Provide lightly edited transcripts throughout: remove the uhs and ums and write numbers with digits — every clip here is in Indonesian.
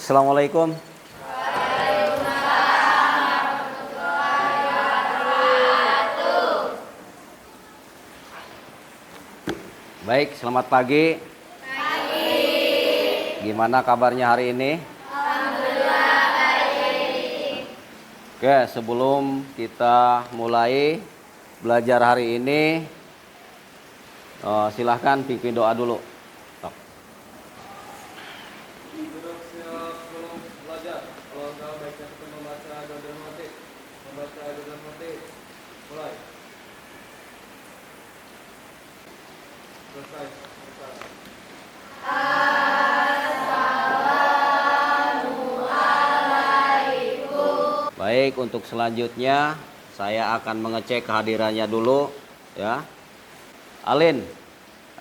Assalamualaikum. Baik, selamat pagi. Gimana kabarnya hari ini? Alhamdulillah baik. Oke, sebelum kita mulai belajar hari ini, silahkan pimpin doa dulu. Baik, untuk selanjutnya saya akan mengecek kehadirannya dulu ya. Alin,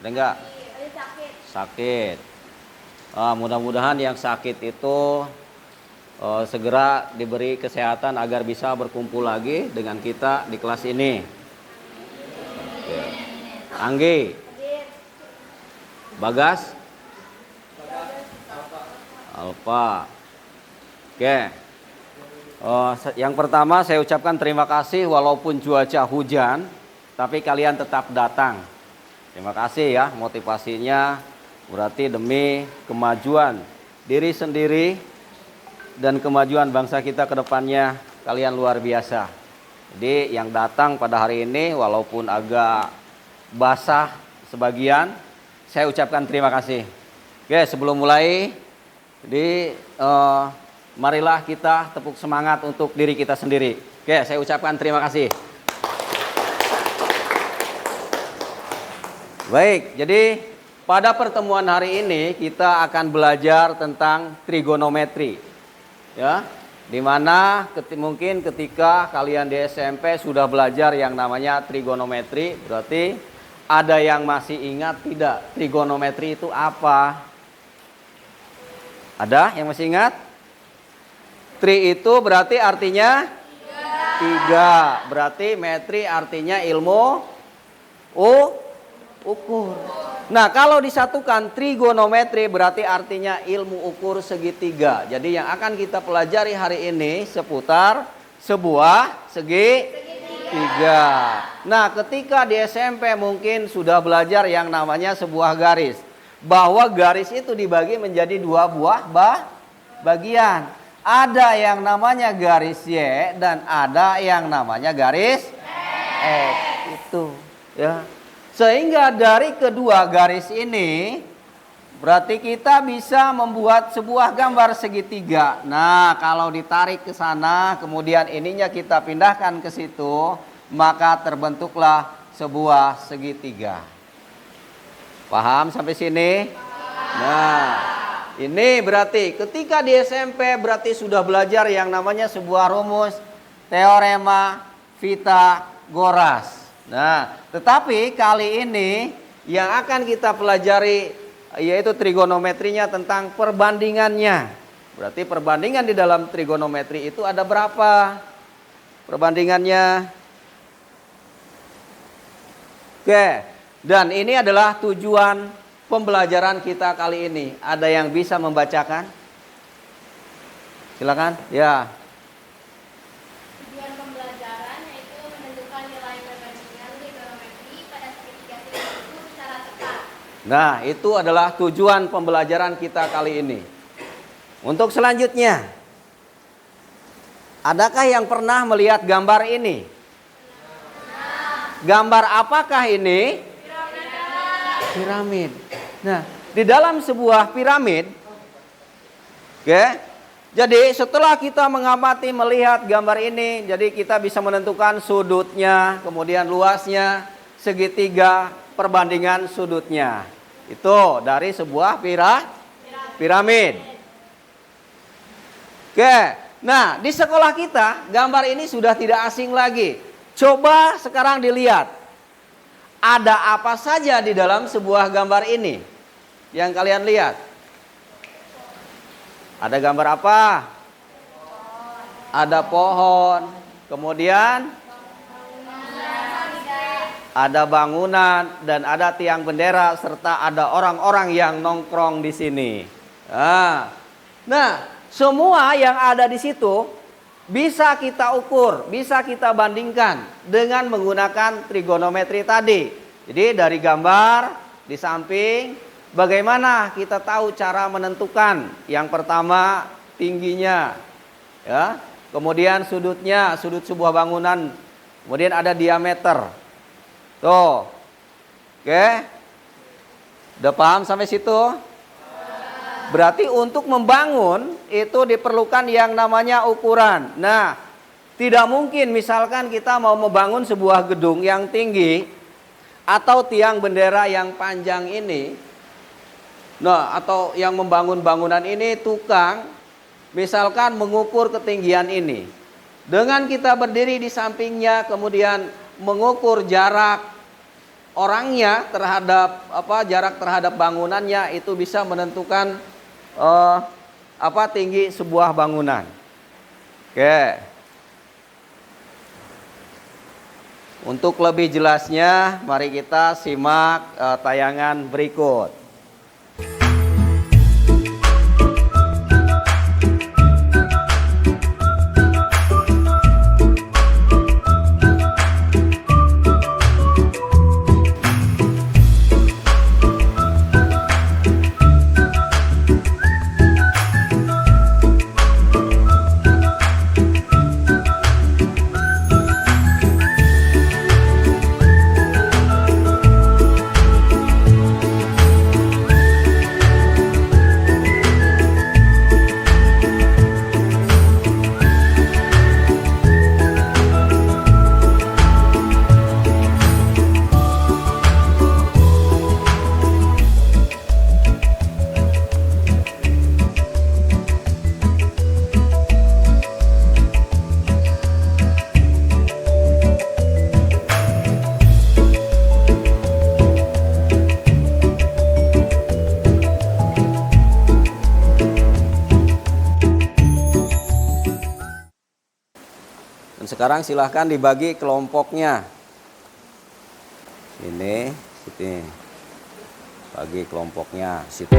ada enggak? Sakit. Mudah-mudahan yang sakit itu segera diberi kesehatan agar bisa berkumpul lagi dengan kita di kelas ini. Oke. Anggi, Bagas, Alfa. Oke. Yang pertama saya ucapkan terima kasih walaupun cuaca hujan, tapi kalian tetap datang. Terima kasih ya, motivasinya berarti demi kemajuan diri sendiri dan kemajuan bangsa kita ke depannya, kalian luar biasa. Jadi yang datang pada hari ini walaupun agak basah sebagian, saya ucapkan terima kasih. Oke, sebelum mulai, marilah kita tepuk semangat untuk diri kita sendiri. Oke, saya ucapkan terima kasih. Baik, jadi pada pertemuan hari ini kita akan belajar tentang trigonometri. Ya, dimana mungkin ketika kalian di SMP sudah belajar yang namanya trigonometri, berarti ada yang masih ingat tidak? Trigonometri itu apa? Ada yang masih ingat? Tri itu berarti artinya tiga. Berarti metri artinya ilmu ukur. Nah, kalau disatukan trigonometri berarti artinya ilmu ukur segitiga. Jadi yang akan kita pelajari hari ini seputar sebuah segitiga. Nah, ketika di SMP mungkin sudah belajar yang namanya sebuah garis. Bahwa garis itu dibagi menjadi dua buah bagian. Ada yang namanya garis Y dan ada yang namanya garis X. Itu ya. Sehingga dari kedua garis ini berarti kita bisa membuat sebuah gambar segitiga. Nah, kalau ditarik ke sana kemudian ininya kita pindahkan ke situ, maka terbentuklah sebuah segitiga. Paham sampai sini? Nah, ini berarti ketika di SMP berarti sudah belajar yang namanya sebuah rumus teorema Pythagoras. Nah, tetapi kali ini yang akan kita pelajari yaitu trigonometrinya tentang perbandingannya. Berarti perbandingan di dalam trigonometri itu ada berapa perbandingannya? Oke, dan ini adalah tujuan pembelajaran kita kali ini. Ada yang bisa membacakan? Silakan. Ya. Tujuan pembelajaran yaitu menentukan nilai perbandingan trigonometri pada segitiga itu secara tepat. Nah, itu adalah tujuan pembelajaran kita kali ini. Untuk selanjutnya, adakah yang pernah melihat gambar ini? Gambar apakah ini? Piramid. Nah, di dalam sebuah piramid, oke. Jadi setelah kita mengamati melihat gambar ini, jadi kita bisa menentukan sudutnya, kemudian luasnya, segitiga, perbandingan sudutnya. Itu dari sebuah piramid. Oke. Nah, di sekolah kita gambar ini sudah tidak asing lagi. Coba sekarang dilihat. Ada apa saja di dalam sebuah gambar ini? Yang kalian lihat. Ada gambar apa? Ada pohon. Kemudian ada bangunan dan ada tiang bendera serta ada orang-orang yang nongkrong di sini. Nah, Semua yang ada di situ bisa kita ukur, bisa kita bandingkan dengan menggunakan trigonometri tadi. Jadi dari gambar di samping, bagaimana kita tahu cara menentukan? Yang pertama tingginya, ya. Kemudian sudutnya, sudut sebuah bangunan. Kemudian ada diameter. Tuh. Oke. Udah paham sampai situ? Berarti untuk membangun itu diperlukan yang namanya ukuran. Nah, tidak mungkin misalkan kita mau membangun sebuah gedung yang tinggi atau tiang bendera yang panjang ini. Nah, atau yang membangun bangunan ini tukang misalkan mengukur ketinggian ini. Dengan kita berdiri di sampingnya kemudian mengukur jarak orangnya terhadap jarak terhadap bangunannya, itu bisa menentukan tinggi sebuah bangunan. Oke. Untuk lebih jelasnya mari kita simak tayangan berikut. Sekarang silahkan dibagi kelompoknya. Ini, sini. Bagi kelompoknya, situ.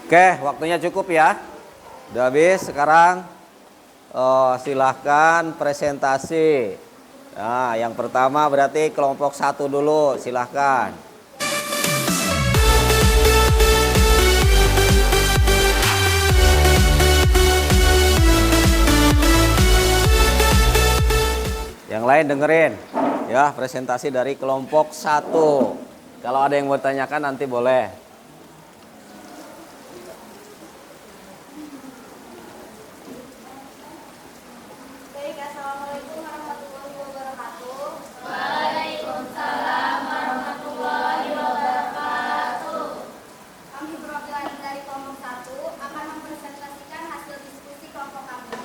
Oke, waktunya cukup ya. Udah habis, sekarang silahkan presentasi. Nah, yang pertama berarti kelompok 1 dulu, silahkan. Yang lain dengerin ya, presentasi dari kelompok 1. Kalau ada yang mau tanyakan nanti boleh. Baik, assalamualaikum warahmatullahi wabarakatuh. Waalaikumsalam warahmatullahi wabarakatuh. Kami perwakilan dari kelompok 1 akan mempresentasikan hasil diskusi kelompok kami.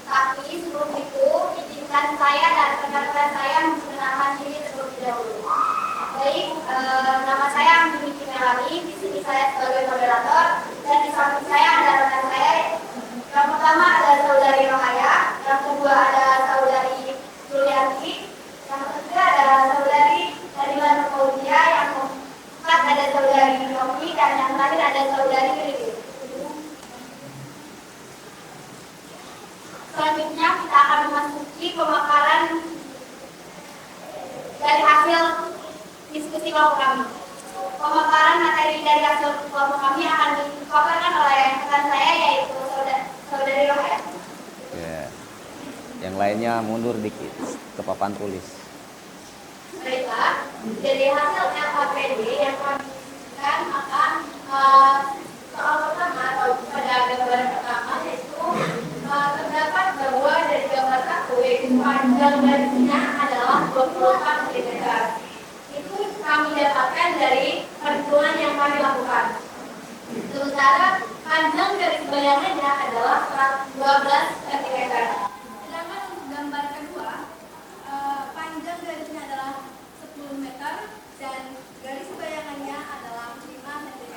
Tapi sebelum itu, izinkan saya dan rekan-rekan saya memperkenalkan diri terlebih dahulu. Baik, nama saya Amini Kimelani. Di sini saya sebagai moderator dan di samping saya ada rekan saya. Yang pertama ada saudari Rohaya, yang kedua ada saudari Julianti, yang ketiga ada saudari Nadila Nurmaulia, yang keempat ada saudari Novi, dan yang terakhir ada saudari Riri. Selanjutnya kita akan memasuki pemaparan dari hasil diskusi kelompok kami. Pemaparan materi dari hasil kelompok kami akan dipaparkan oleh rekan saya, yaitu saudari Rohaya. Ya. Yang lainnya mundur dikit ke papan tulis. Baiklah, dari hasil LKPD yang kami berikan akan soal pertama atau pada gambaran pertama, yaitu terdapat bahwa dari gambar 1, yaitu panjang garisnya adalah 24 cm. Itu kami dapatkan dari perhitungan yang kami lakukan. Sementara panjang garis bayangannya adalah 12 cm. Sedangkan untuk gambar kedua, panjang garisnya adalah 10 meter dan garis bayangannya adalah 5 cm.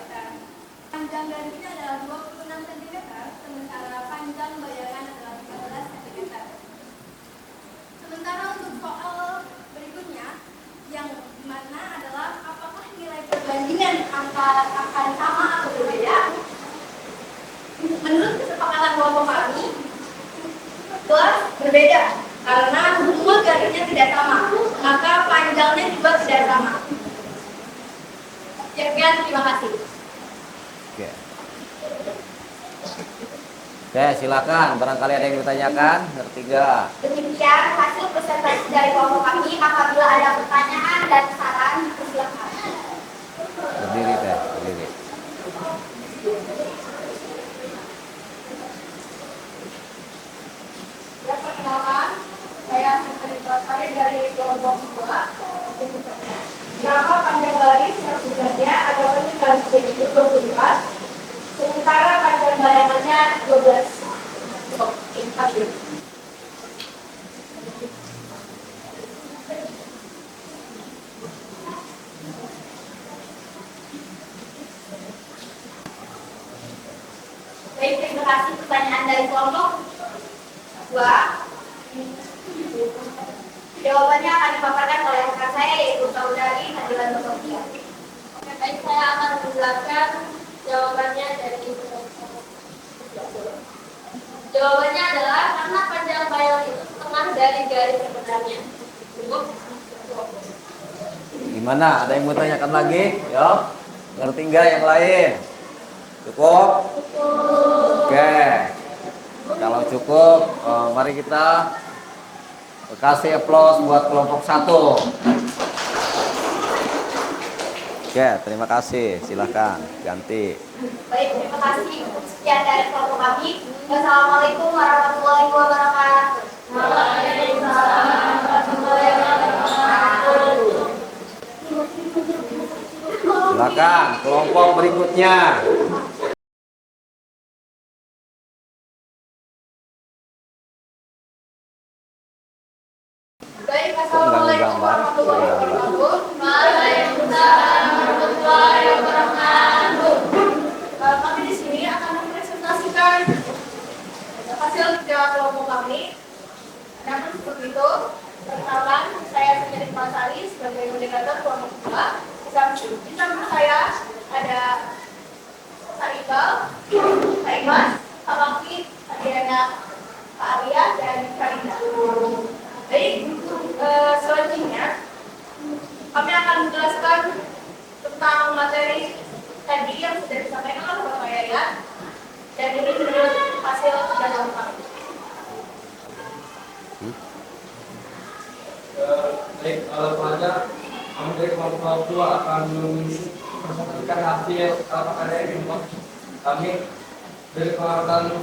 Panjang garisnya adalah 26 cm, sementara panjang bayangan adalah 13 cm. Sementara untuk soal berikutnya, yang mana adalah apakah nilai perbandingan akan sama atau berbeda? Menurut kesepakatan kelompok kami, jelas berbeda karena semua garisnya tidak sama, maka panjangnya juga tidak sama. Sekian, terima kasih. Oke. Oke, silakan. Barangkali ada yang ditanyakan. Bertiga. Demikian hasil presentasi dari kelompok kami. Apabila ada pertanyaan dan saran, silakan. Berdiri teh, berdiri. Ya, perkenalkan, saya Sri dari kelompok 2. Berapa panjang garis yang sebenarnya adalah garis itu 24, sementara panjang bayangannya 12. Oke, baik, terima kasih pertanyaan dari kelompok 2. Jawabannya akan dipaparkan oleh rekan saya, yaitu saudari Nadila Nurmaulia. Oke, baik, saya akan menjelaskan jawabannya dari jawabannya adalah karena panjang bayang itu setengah dari garis sebenarnya. Cukup? Gimana? Ada yang mau tanyakan lagi? Ya. Ngerti nggak yang lain? Cukup? Oke. Kalau cukup, mari kita kasih aplaus buat kelompok 1. Oke, terima kasih. Silahkan ganti. Baik, terima kasih. Sekian dari kelompok kami. Wassalamualaikum warahmatullahi wabarakatuh. Waalaikumsalam warahmatullahi wabarakatuh. Silakan kelompok berikutnya. Baik, assalamualaikum warahmatullahi wabarakatuh. Waalaikumsalam warahmatullahi wabarakatuh. Kami di sini akan mempresentasikan hasil kerja kelompok kami. Namun seperti itu, perkenalkan, saya Sri Masari sebagai moderator kelompok 2. Di samping saya ada Sari Iqbal, Kak Imas, Kak Mafi, Adriana, Kak Arya, dan Kak Rina. Baik, selanjutnya kami akan menjelaskan tentang materi tadi yang sudah disampaikan oleh Bapak Yaya, dan ini menurut hasil penjelasan kami. Baik, pelajar kami dari kelompok 2 akan mempresentasikan hasil karya yang kami dari pengamatan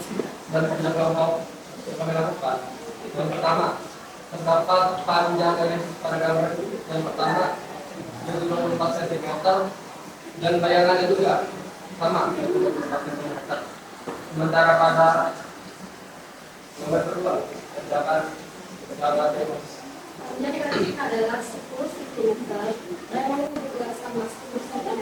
dan kerja kelompok yang kami lakukan. Yang pertama, terdapat panjang garis pada gambar yang pertama yang 24 cm dan bayangannya juga sama 24 cm. Sementara pada gambar kedua terdapat Jadi ini adalah 10 cm dan juga sama 10 cm.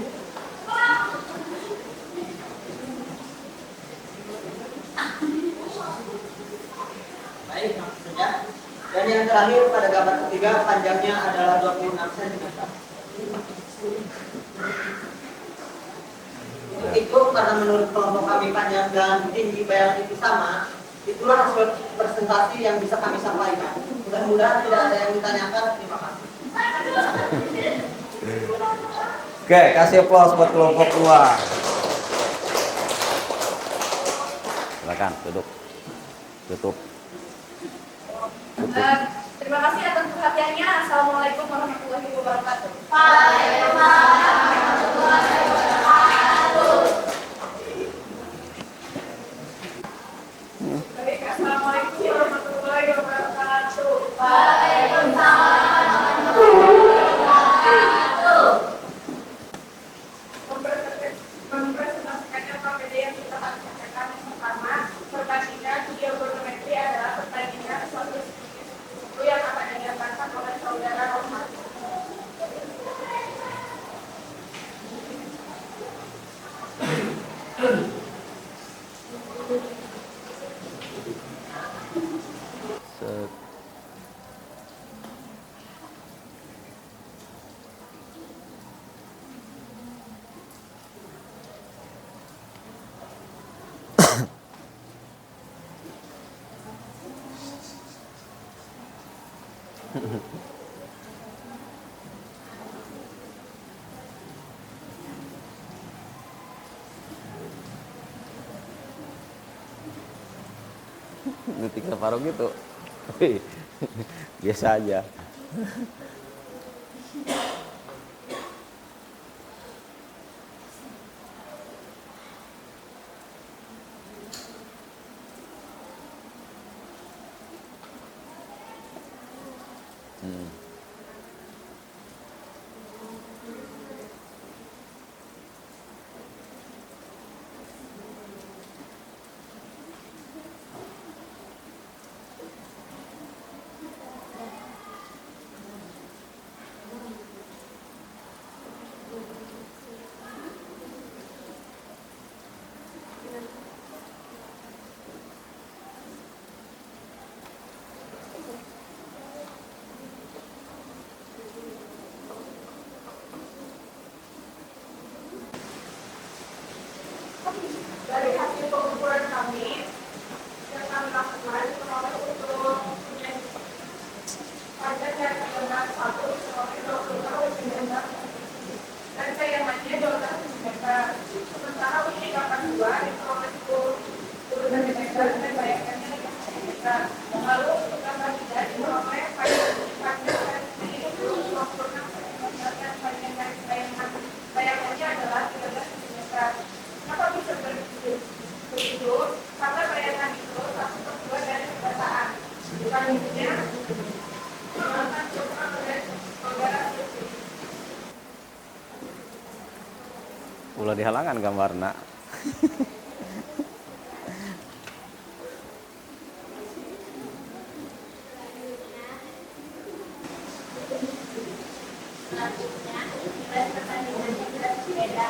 Baik, maksudnya. Dan yang terakhir pada gambar ketiga panjangnya adalah 26 cm. Untuk itu karena menurut kelompok kami panjang dan tinggi bayangan itu sama, itulah hasil presentasi yang bisa kami sampaikan. Mudah-mudahan tidak ada yang ditanyakan. Terima kasih. Oke, kasih aplaus buat kelompok 2. Silakan duduk. Tutup. Terima kasih atas perhatiannya. Assalamualaikum warahmatullahi wabarakatuh. Baik, assalamualaikum warahmatullahi wabarakatuh. Mempresentasikannya PPD yang kita akan sampaikan yang pertama, pertandingan geogrametri adalah pertandingan suatu buku yang akan dinyatakan oleh saudara Rohmat. Set. Detik separuh gitu. Biasa aja. Dari hasil pengukuran kami yang kami lakukan peroleh untuk panjangnya sebenar 1,20 dan bayangannya 12 cm. Sementara uji gambar 2 diperoleh 10 cm dan bayangannya 5 cm. Lalu untuk gambar 3 diperoleh panjang dari 26 cm dan panjang dari bayangannya adalah 13 cm. Kenapa bisa begitu? Karena bayangan itu 1/2 dari kenyataan. Selanjutnya, akan coba oleh saudara Siti. Ulah dihalangan gambarna. Selanjutnya, pertandingannya jelas beda.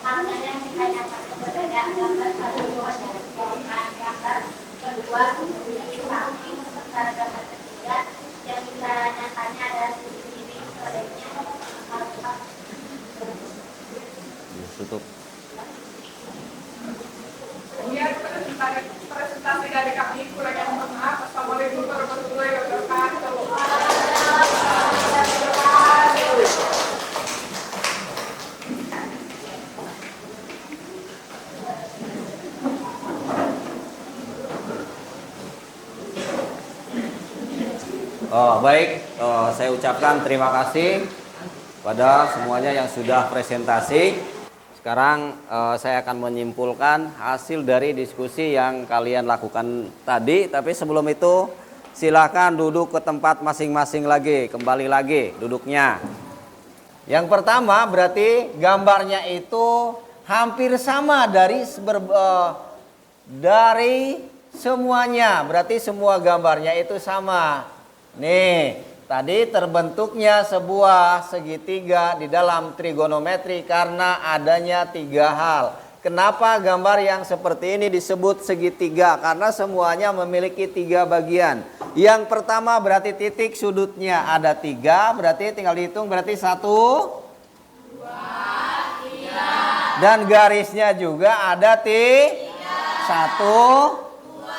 Angkanya ditanyakan kepada gambar 1, 2 dan gambar kedua itu kami sementara gambar ketiga yang ditanyakannya adalah sisi kiri sodanya tutup. Kemudian presentasi dari kami kurang yang mohon maaf. Assalamualaikum warahmatullahi wabarakatuh. Baik, saya ucapkan terima kasih pada semuanya yang sudah presentasi. Sekarang saya akan menyimpulkan hasil dari diskusi yang kalian lakukan tadi. Tapi sebelum itu silakan duduk ke tempat masing-masing lagi. Kembali lagi duduknya. Yang pertama berarti gambarnya itu hampir sama dari semuanya. Berarti semua gambarnya itu sama. Nih, tadi terbentuknya sebuah segitiga di dalam trigonometri karena adanya 3 hal. Kenapa gambar yang seperti ini disebut segitiga? Karena semuanya memiliki 3 bagian. Yang pertama berarti titik sudutnya ada 3, berarti tinggal dihitung berarti 1, 2, 3. Dan garisnya juga ada 1, 2,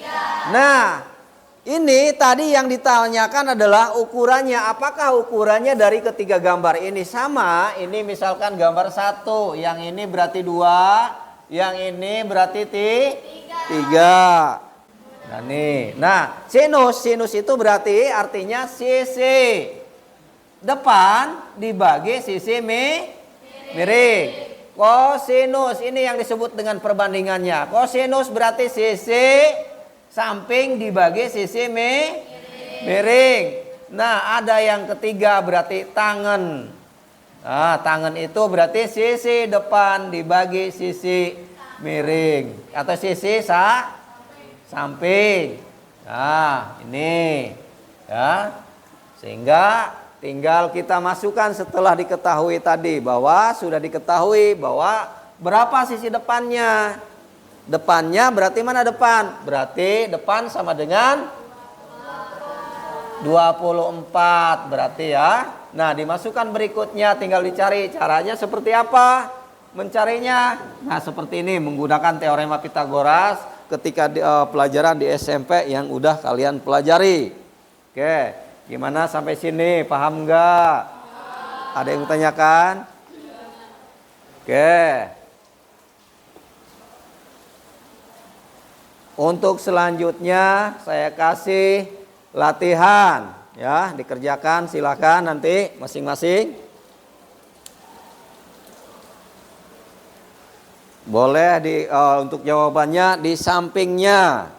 3. Nah, ini tadi yang ditanyakan adalah ukurannya. Apakah ukurannya dari ketiga gambar ini sama? Ini misalkan gambar 1, yang ini berarti 2, yang ini berarti 3. Nah nih, sinus itu berarti artinya sisi depan dibagi sisi miring. Kosinus ini yang disebut dengan perbandingannya. Kosinus berarti sisi samping dibagi sisi miring. Nah, ada yang ketiga berarti tangan. Nah, tangan itu berarti sisi depan dibagi sisi miring atau sisi samping. Nah, ini ya. Sehingga tinggal kita masukkan setelah diketahui tadi bahwa sudah diketahui bahwa berapa sisi depannya. Depannya berarti mana depan? Berarti depan sama dengan 24 berarti ya. Nah, dimasukkan berikutnya tinggal dicari caranya seperti apa mencarinya. Nah, seperti ini menggunakan teorema Pitagoras ketika pelajaran di SMP yang udah kalian pelajari. Oke, gimana sampai sini? Paham nggak? Ada yang tanyakan? Oke. Untuk selanjutnya saya kasih latihan ya, dikerjakan silakan nanti masing-masing. Boleh untuk jawabannya di sampingnya.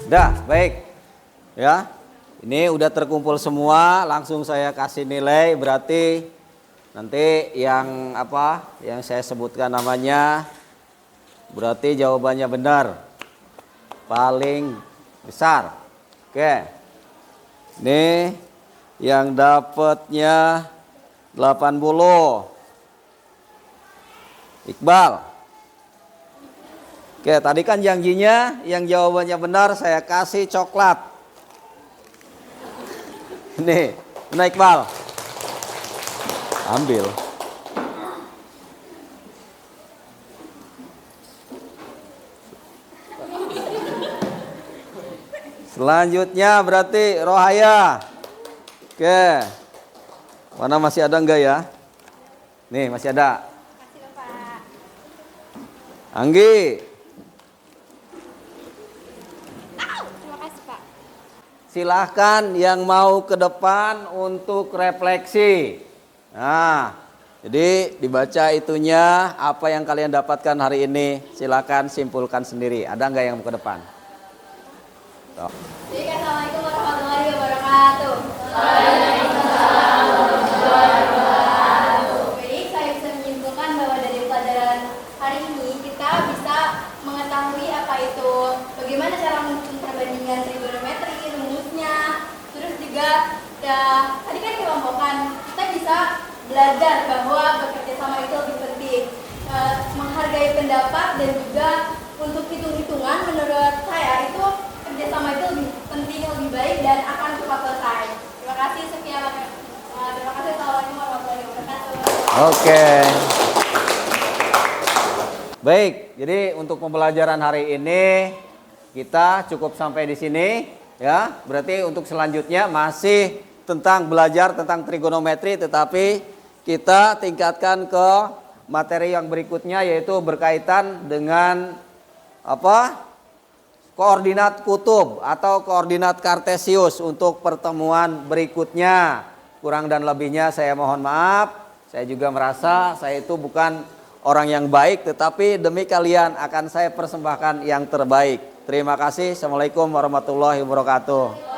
Dah, baik. Ya. Ini udah terkumpul semua, langsung saya kasih nilai berarti nanti yang yang saya sebutkan namanya berarti jawabannya benar. Paling besar. Oke. Ini yang dapatnya 80. Iqbal. Oke, tadi kan janjinya yang jawabannya benar saya kasih coklat. Nih, mana Iqbal? Ambil. Selanjutnya berarti Rohaya. Oke. Mana masih ada enggak ya? Nih, masih ada. Kasih Bapak. Anggi. Terima kasih Pak. Silahkan yang mau ke depan untuk refleksi. Nah, jadi dibaca itunya apa yang kalian dapatkan hari ini. Silahkan simpulkan sendiri. Ada enggak yang mau ke depan? Tuh. Jadi assalamualaikum warahmatullahi wabarakatuh. Baik, saya bisa menyimpulkan bahwa dari pelajaran hari ini kita bisa mengetahui apa itu bagaimana cara menghitung perbandingan trigonometri, rumusnya, terus juga tadi kan dikelompokkan, kita bisa belajar bahwa bekerja sama itu lebih penting, menghargai pendapat dan juga untuk hitung-hitungan menurut saya itu kerjasama itu lebih penting, lebih baik dan akan cepat selesai. Terima kasih sekian. Terima kasih. Assalamualaikum warahmatullahi wabarakatuh. Oke. Baik, jadi untuk pembelajaran hari ini kita cukup sampai di sini ya. Berarti untuk selanjutnya masih tentang belajar tentang trigonometri, tetapi kita tingkatkan ke materi yang berikutnya yaitu berkaitan dengan apa? Koordinat kutub atau koordinat kartesius untuk pertemuan berikutnya. Kurang dan lebihnya saya mohon maaf. Saya juga merasa saya itu bukan orang yang baik, tetapi demi kalian akan saya persembahkan yang terbaik. Terima kasih. Assalamualaikum warahmatullahi wabarakatuh.